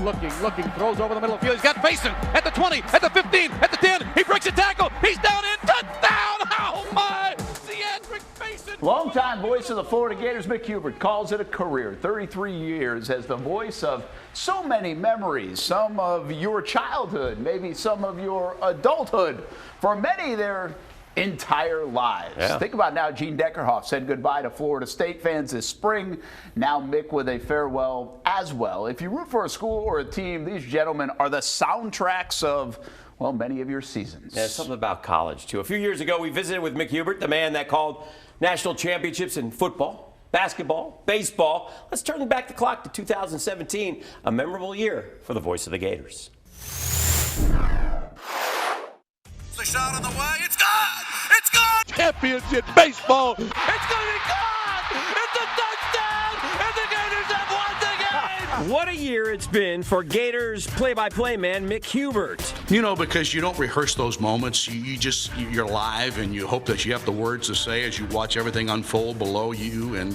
Looking, throws over the middle of the field. He's got Mason at the 20, at the 15, at the 10. He breaks a tackle. He's down in touchdown. Oh my! Cedric Mason. Longtime voice of the Florida Gators, Mick Hubert, calls it a career. 33 years as the voice of so many memories. Some of your childhood, maybe some of your adulthood. For many, their entire lives. Yeah. Think about now, Gene Deckerhoff said goodbye to Florida State fans this spring. Now Mick with a farewell as well. If you root for a school or a team, these gentlemen are the soundtracks of, well, many of your seasons. Yeah, something about college, too. A few years ago, we visited with Mick Hubert, the man that called national championships in football, basketball, baseball. Let's turn back the clock to 2017, a memorable year for the voice of the Gators. The shot on the way. It's gone! It's gone! Championship baseball. It's going to be gone! It's a touchdown! And the Gators have won the game! What a year it's been for Gators play-by-play man Mick Hubert. You know, because you don't rehearse those moments. You're live, and you hope that you have the words to say as you watch everything unfold below you, and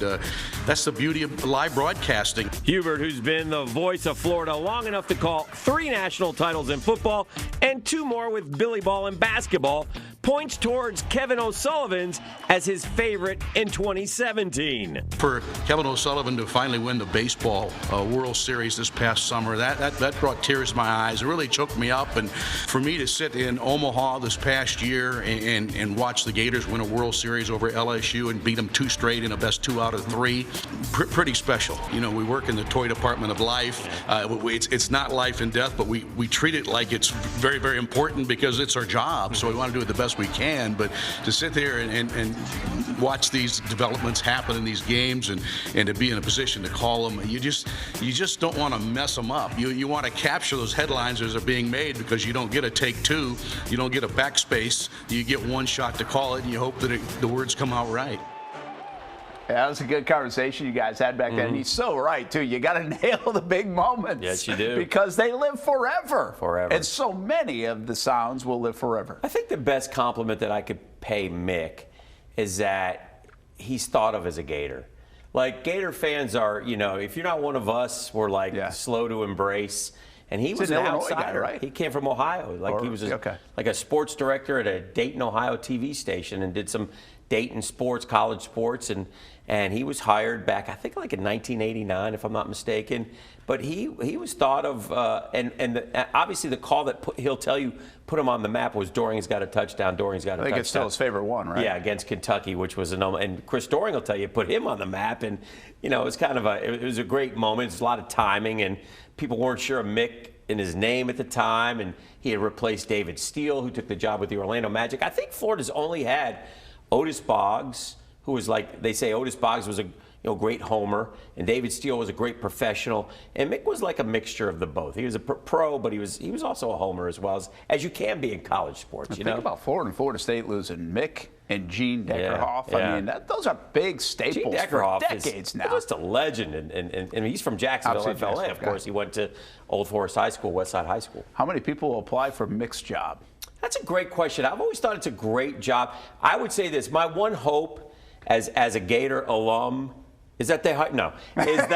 that's the beauty of live broadcasting. Hubert, who's been the voice of Florida long enough to call 3 national titles in football and 2 more with Billy Ball in basketball, points towards Kevin O'Sullivan's as his favorite in 2017. For Kevin O'Sullivan to finally win the baseball World Series this past summer, that brought tears to my eyes. It really choked me up. And for me to sit in Omaha this past year and watch the Gators win a World Series over LSU and beat them 2 straight in a best 2 out of 3, pretty special. You know, we work in the toy department of life. It's not life and death, but we treat it like it's very, very important because it's our job. So we want to do it the best we can. But to sit there and watch these developments happen in these games and to be in a position to call them, you just don't want to mess them up. You want to capture those headlines as they're being made, because you don't get a take 2, you don't get a backspace, you get one shot to call it, and you hope that the words come out right. Yeah, that was a good conversation you guys had back then. And he's so right, too. You got to nail the big moments. Yes, you do. Because they live forever. Forever. And so many of the sounds will live forever. I think the best compliment that I could pay Mick is that he's thought of as a Gator. Like, Gator fans are, you know, if you're not one of us, we're like slow to embrace. And he was an outsider, guy, right? He came from Ohio. Like, he was like a sports director at a Dayton, Ohio TV station, and did some Dayton sports, college sports, and he was hired back, I think, like in 1989, if I'm not mistaken. But he was thought of, obviously the call that he'll tell you put him on the map was Doring's got a touchdown. Doring's got a touchdown. I think it's still his favorite one, right? Yeah, against Kentucky, which was and Chris Doring will tell you put him on the map, and you know it's kind of it was a great moment. It's a lot of timing, and people weren't sure of Mick in his name at the time, and he had replaced David Steele, who took the job with the Orlando Magic. I think Florida's only had Otis Boggs, who was like, they say Otis Boggs was a great homer, and David Steele was a great professional, and Mick was like a mixture of the both. He was a pro, but he was also a homer as well, as you can be in college sports. Think about Florida and Florida State losing Mick and Gene Deckerhoff. Yeah. I mean, those are big staples for decades now. Just a legend, and he's from Jacksonville, FLA. Of course, he went to Old Forest High School, Westside High School. How many people will apply for Mick's job? That's a great question. I've always thought it's a great job. I would say this: my one hope as a Gator alum is that it's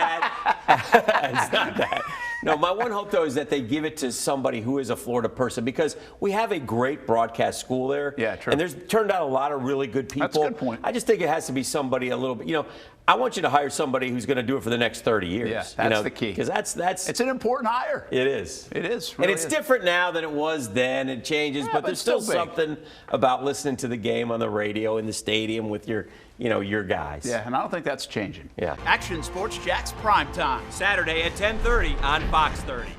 not that. No, my one hope, though, is that they give it to somebody who is a Florida person, because we have a great broadcast school there. Yeah, true. And there's turned out a lot of really good people. That's a good point. I just think it has to be somebody a little bit, I want you to hire somebody who's going to do it for the next 30 years. Yeah, that's the key. Because that's it's an important hire. It is. It is. Really, and it's different now than it was then. It changes, but there's still something about listening to the game on the radio in the stadium with your guys. Yeah, and I don't think that's changing. Yeah. Action Sports Jax primetime, Saturday at 10:30 on Fox 30.